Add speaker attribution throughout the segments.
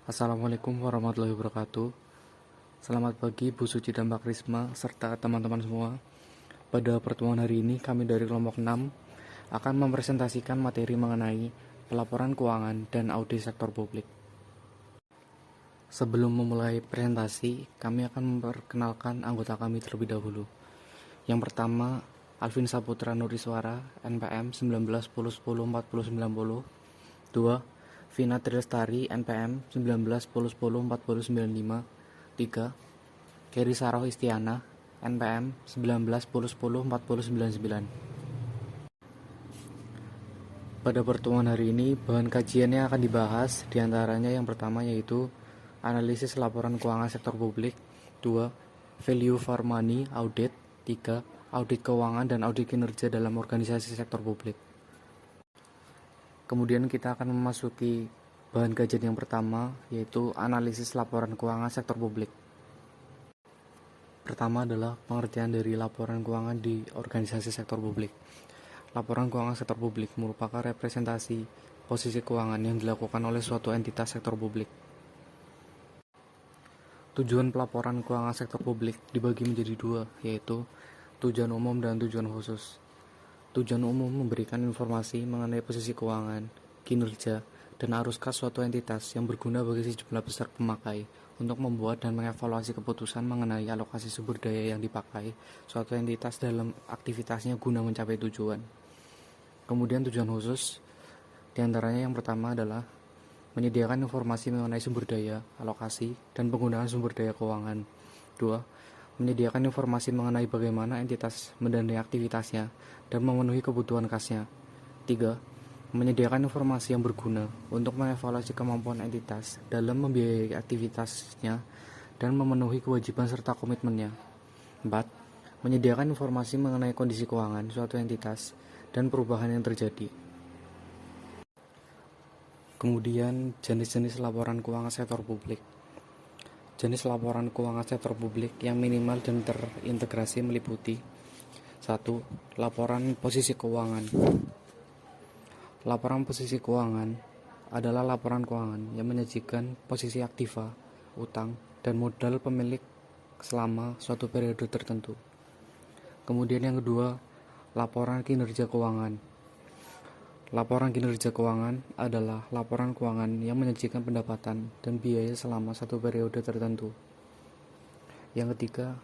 Speaker 1: Assalamualaikum warahmatullahi wabarakatuh. Selamat pagi Bu Suci dan Mbak Risma serta teman-teman semua. Pada pertemuan hari ini kami dari kelompok 6 akan mempresentasikan materi mengenai pelaporan keuangan dan audit sektor publik. Sebelum memulai presentasi, kami akan memperkenalkan anggota kami terlebih dahulu. Yang pertama, Alvin Saputra Nuriswara, NPM 1910104090. 2. Vina Trilestari, NPM 1910104095. 3. Keri Saroh Istiana, NPM 1910104099. Pada pertemuan hari ini, bahan kajiannya akan dibahas, diantaranya yang pertama yaitu analisis laporan keuangan sektor publik. 2. Value for money audit. 3. Audit keuangan dan audit kinerja dalam organisasi sektor publik. Kemudian kita akan memasuki bahan kajian yang pertama, yaitu analisis laporan keuangan sektor publik. Pertama adalah pengertian dari laporan keuangan di organisasi sektor publik. Laporan keuangan sektor publik merupakan representasi posisi keuangan yang dilakukan oleh suatu entitas sektor publik. Tujuan pelaporan keuangan sektor publik dibagi menjadi dua, yaitu tujuan umum dan tujuan khusus. Tujuan umum memberikan informasi mengenai posisi keuangan, kinerja, dan arus kas suatu entitas yang berguna bagi sejumlah besar pemakai untuk membuat dan mengevaluasi keputusan mengenai alokasi sumber daya yang dipakai suatu entitas dalam aktivitasnya guna mencapai tujuan. Kemudian tujuan khusus, diantaranya yang pertama adalah menyediakan informasi mengenai sumber daya, alokasi, dan penggunaan sumber daya keuangan. 2. Menyediakan informasi mengenai bagaimana entitas mendanai aktivitasnya dan memenuhi kebutuhan kasnya. 3. Menyediakan informasi yang berguna untuk mengevaluasi kemampuan entitas dalam membiayai aktivitasnya dan memenuhi kewajiban serta komitmennya. 4. Menyediakan informasi mengenai kondisi keuangan suatu entitas dan perubahan yang terjadi. Kemudian, jenis-jenis laporan keuangan sektor publik. Jenis laporan keuangan sektor publik yang minimal dan terintegrasi meliputi 1. Laporan posisi keuangan. Laporan posisi keuangan adalah laporan keuangan yang menyajikan posisi aktiva, utang, dan modal pemilik selama suatu periode tertentu. Kemudian yang kedua, laporan kinerja keuangan. Laporan kinerja keuangan adalah laporan keuangan yang menyajikan pendapatan dan biaya selama satu periode tertentu. Yang ketiga,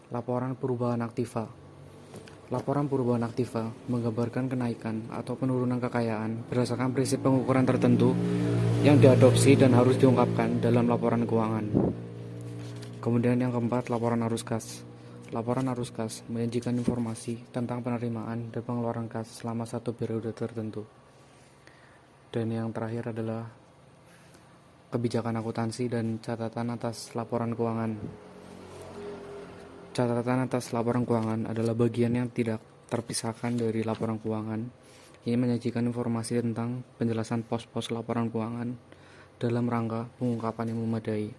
Speaker 1: laporan perubahan aktiva. Laporan perubahan aktiva menggambarkan kenaikan atau penurunan kekayaan berdasarkan prinsip pengukuran tertentu yang diadopsi dan harus diungkapkan dalam laporan keuangan. Kemudian yang keempat, laporan arus kas. Laporan arus kas menyajikan informasi tentang penerimaan dan pengeluaran kas selama satu periode tertentu. Dan yang terakhir adalah kebijakan akuntansi dan catatan atas laporan keuangan. Catatan atas laporan keuangan adalah bagian yang tidak terpisahkan dari laporan keuangan. Ini menyajikan informasi tentang penjelasan pos-pos laporan keuangan dalam rangka pengungkapan yang memadai.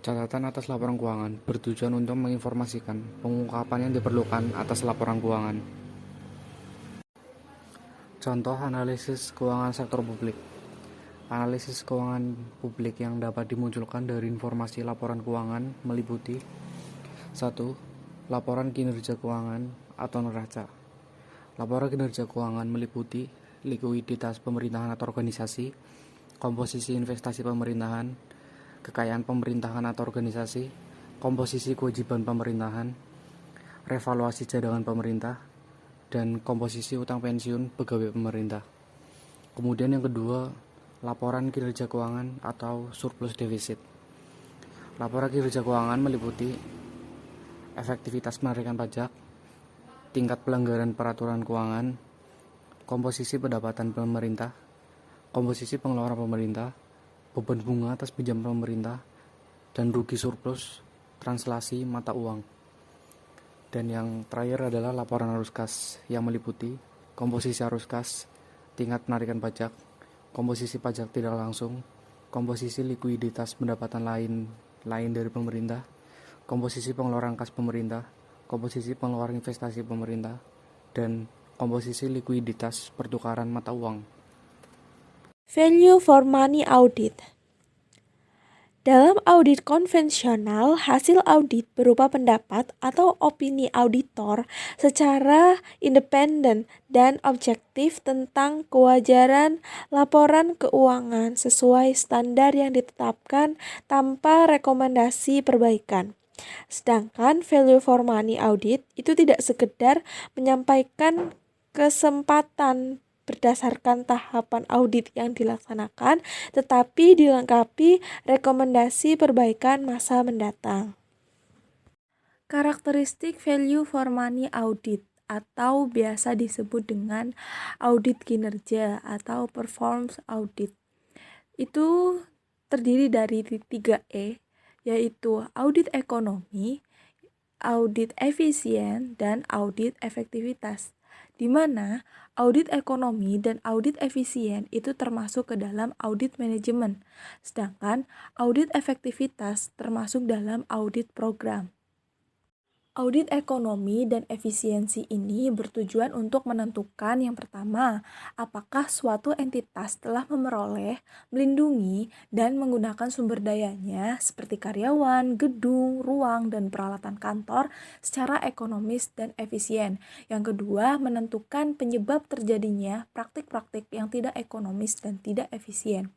Speaker 1: Catatan atas laporan keuangan bertujuan untuk menginformasikan pengungkapan yang diperlukan atas laporan keuangan. Contoh analisis keuangan sektor publik. Analisis keuangan publik yang dapat dimunculkan dari informasi laporan keuangan meliputi 1. Laporan kinerja keuangan atau neraca. Laporan kinerja keuangan meliputi likuiditas pemerintahan atau organisasi, komposisi investasi pemerintahan, kekayaan pemerintahan atau organisasi, komposisi kewajiban pemerintahan, revaluasi cadangan pemerintah, dan komposisi utang pensiun pegawai pemerintah. Kemudian yang kedua, laporan kinerja keuangan atau surplus defisit. Laporan kinerja keuangan meliputi efektivitas penarikan pajak, tingkat pelanggaran peraturan keuangan, komposisi pendapatan pemerintah, komposisi pengeluaran pemerintah, beban bunga atas pinjaman pemerintah, dan rugi surplus translasi mata uang. Dan yang terakhir adalah laporan arus kas yang meliputi komposisi arus kas, tingkat penarikan pajak, komposisi pajak tidak langsung, komposisi likuiditas pendapatan lain dari pemerintah, komposisi pengeluaran kas pemerintah, komposisi pengeluaran investasi pemerintah, dan komposisi likuiditas pertukaran mata uang.
Speaker 2: Value for money audit. Dalam audit konvensional, hasil audit berupa pendapat atau opini auditor secara independen dan objektif tentang kewajaran laporan keuangan sesuai standar yang ditetapkan tanpa rekomendasi perbaikan. Sedangkan value for money audit itu tidak sekedar menyampaikan kesempatan berdasarkan tahapan audit yang dilaksanakan, tetapi dilengkapi rekomendasi perbaikan masa mendatang. Karakteristik value for money audit atau biasa disebut dengan audit kinerja atau performance audit itu terdiri dari 3E, yaitu audit ekonomi, audit efisien, dan audit efektivitas, di mana audit ekonomi dan audit efisien itu termasuk ke dalam audit manajemen, sedangkan audit efektivitas termasuk dalam audit program. Audit ekonomi dan efisiensi ini bertujuan untuk menentukan yang pertama, apakah suatu entitas telah memperoleh, melindungi, dan menggunakan sumber dayanya seperti karyawan, gedung, ruang, dan peralatan kantor secara ekonomis dan efisien. Yang kedua, menentukan penyebab terjadinya praktik-praktik yang tidak ekonomis dan tidak efisien.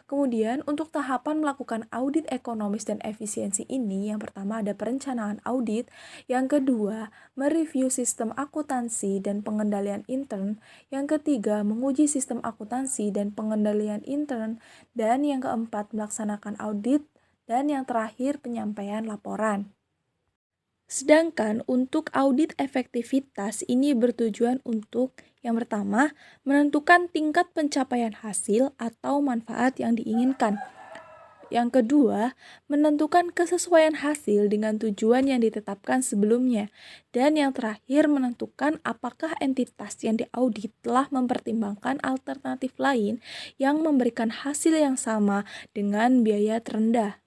Speaker 2: Kemudian, untuk tahapan melakukan audit ekonomis dan efisiensi ini, yang pertama ada perencanaan audit, yang kedua, mereview sistem akuntansi dan pengendalian intern, yang ketiga, menguji sistem akuntansi dan pengendalian intern, dan yang keempat, melaksanakan audit, dan yang terakhir, penyampaian laporan. Sedangkan untuk audit efektivitas ini bertujuan untuk yang pertama, menentukan tingkat pencapaian hasil atau manfaat yang diinginkan. Yang kedua, menentukan kesesuaian hasil dengan tujuan yang ditetapkan sebelumnya. Dan yang terakhir, menentukan apakah entitas yang diaudit telah mempertimbangkan alternatif lain yang memberikan hasil yang sama dengan biaya terendah.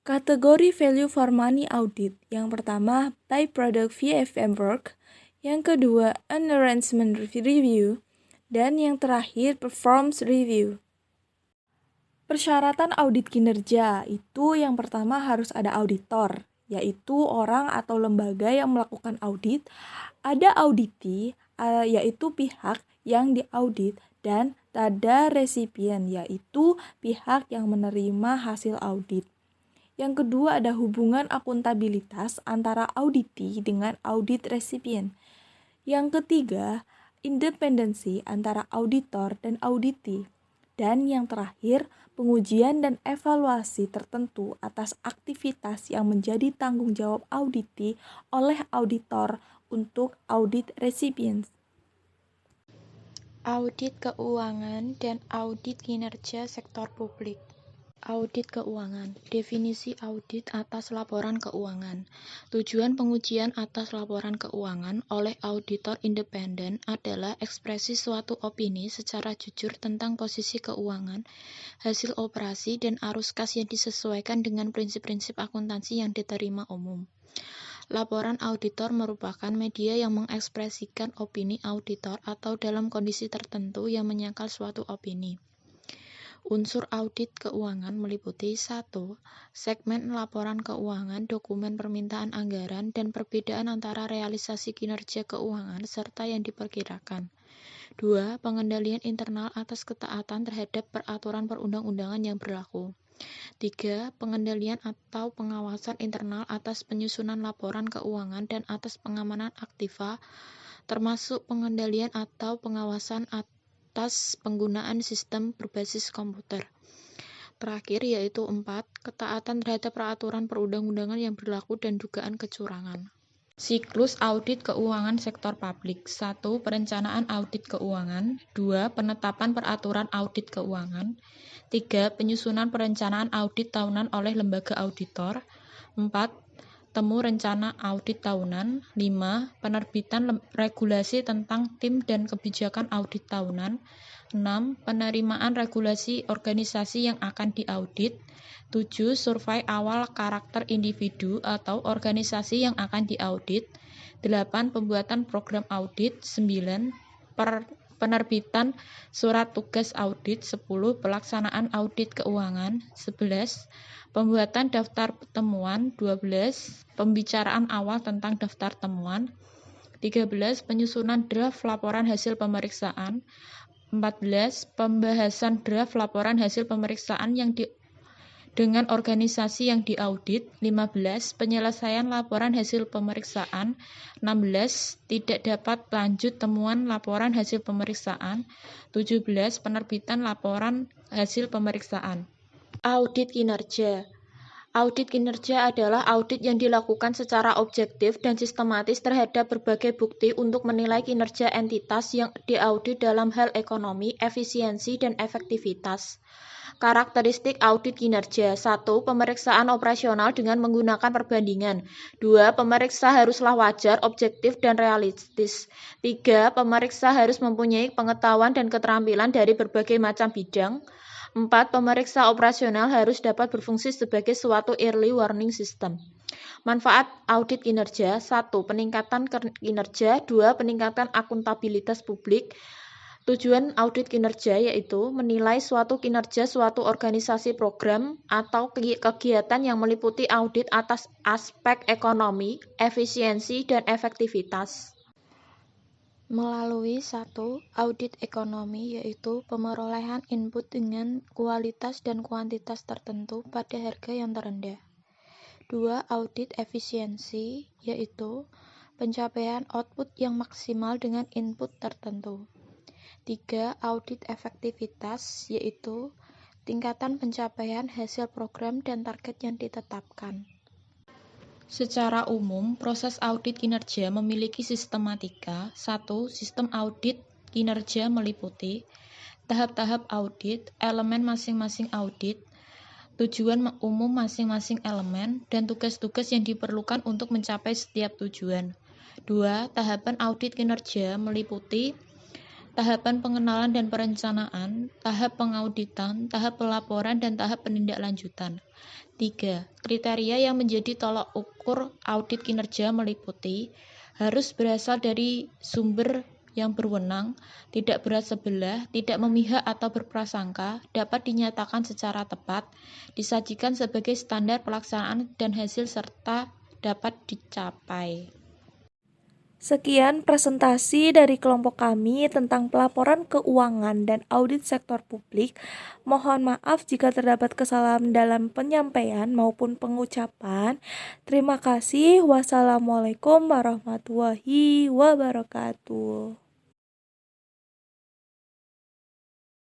Speaker 2: Kategori value for money audit. Yang pertama, by product VFM work. Yang kedua, an arrangement review. Dan yang terakhir, performance review. Persyaratan audit kinerja itu yang pertama harus ada auditor, yaitu orang atau lembaga yang melakukan audit. Ada auditi, yaitu pihak yang diaudit, dan ada resipien, yaitu pihak yang menerima hasil audit. Yang kedua ada hubungan akuntabilitas antara auditi dengan audit resipien. Yang ketiga, independensi antara auditor dan auditi. Dan yang terakhir, pengujian dan evaluasi tertentu atas aktivitas yang menjadi tanggung jawab auditi oleh auditor untuk audit resipien.
Speaker 3: Audit keuangan dan audit kinerja sektor publik. Audit keuangan. Definisi audit atas laporan keuangan. Tujuan pengujian atas laporan keuangan oleh auditor independen adalah ekspresi suatu opini secara jujur tentang posisi keuangan, hasil operasi, dan arus kas yang disesuaikan dengan prinsip-prinsip akuntansi yang diterima umum. Laporan auditor merupakan media yang mengekspresikan opini auditor atau dalam kondisi tertentu yang menyangkal suatu opini. Unsur audit keuangan meliputi 1. Segmen laporan keuangan, dokumen permintaan anggaran, dan perbedaan antara realisasi kinerja keuangan serta yang diperkirakan. 2. Pengendalian internal atas ketaatan terhadap peraturan perundang-undangan yang berlaku. 3. Pengendalian atau pengawasan internal atas penyusunan laporan keuangan dan atas pengamanan aktiva, termasuk pengendalian atau pengawasan atas penggunaan sistem berbasis komputer. Terakhir yaitu 4. Ketaatan terhadap peraturan perundang-undangan yang berlaku dan dugaan kecurangan. Siklus audit keuangan sektor publik. 1. Perencanaan audit keuangan. 2. Penetapan peraturan audit keuangan. 3. Penyusunan perencanaan audit tahunan oleh lembaga auditor. 4. Temu rencana audit tahunan. 5. Penerbitan regulasi tentang tim dan kebijakan audit tahunan. 6. Penerimaan regulasi organisasi yang akan diaudit. 7. Survei awal karakter individu atau organisasi yang akan diaudit. 8. Pembuatan program audit. 9. Penerbitan surat tugas audit. 10. Pelaksanaan audit keuangan. 11. Pembuatan daftar temuan. 12. Pembicaraan awal tentang daftar temuan. 13. Penyusunan draft laporan hasil pemeriksaan. 14. Pembahasan draft laporan hasil pemeriksaan dengan organisasi yang diaudit. 15. Penyelesaian laporan hasil pemeriksaan. 16. Tidak dapat lanjut temuan laporan hasil pemeriksaan. 17. Penerbitan laporan hasil pemeriksaan. Audit kinerja. Audit kinerja adalah audit yang dilakukan secara objektif dan sistematis terhadap berbagai bukti untuk menilai kinerja entitas yang diaudit dalam hal ekonomi, efisiensi, dan efektivitas. Karakteristik audit kinerja. 1. Pemeriksaan operasional dengan menggunakan perbandingan. 2. Pemeriksa haruslah wajar, objektif, dan realistis. 3. Pemeriksa harus mempunyai pengetahuan dan keterampilan dari berbagai macam bidang. 4. Pemeriksa operasional harus dapat berfungsi sebagai suatu early warning system. Manfaat audit kinerja. 1. Peningkatan kinerja. 2. Peningkatan akuntabilitas publik. Tujuan audit kinerja yaitu menilai suatu kinerja suatu organisasi, program, atau kegiatan yang meliputi audit atas aspek ekonomi, efisiensi, dan efektivitas. Melalui 1. Audit ekonomi yaitu pemerolehan input dengan kualitas dan kuantitas tertentu pada harga yang terendah. 2. Audit efisiensi yaitu pencapaian output yang maksimal dengan input tertentu. 3. Audit efektivitas yaitu tingkatan pencapaian hasil program dan target yang ditetapkan. Secara umum, proses audit kinerja memiliki sistematika. 1. Sistem audit kinerja meliputi tahap-tahap audit, elemen masing-masing audit, tujuan umum masing-masing elemen, dan tugas-tugas yang diperlukan untuk mencapai setiap tujuan. 2. Tahapan audit kinerja meliputi tahapan pengenalan dan perencanaan, tahap pengauditan, tahap pelaporan, dan tahap penindaklanjutan. 3. Kriteria yang menjadi tolak ukur audit kinerja meliputi harus berasal dari sumber yang berwenang, tidak berat sebelah, tidak memihak atau berprasangka, dapat dinyatakan secara tepat, disajikan sebagai standar pelaksanaan dan hasil serta dapat dicapai.
Speaker 2: Sekian presentasi dari kelompok kami tentang pelaporan keuangan dan audit sektor publik. Mohon maaf jika terdapat kesalahan dalam penyampaian maupun pengucapan. Terima kasih. Wassalamualaikum warahmatullahi wabarakatuh.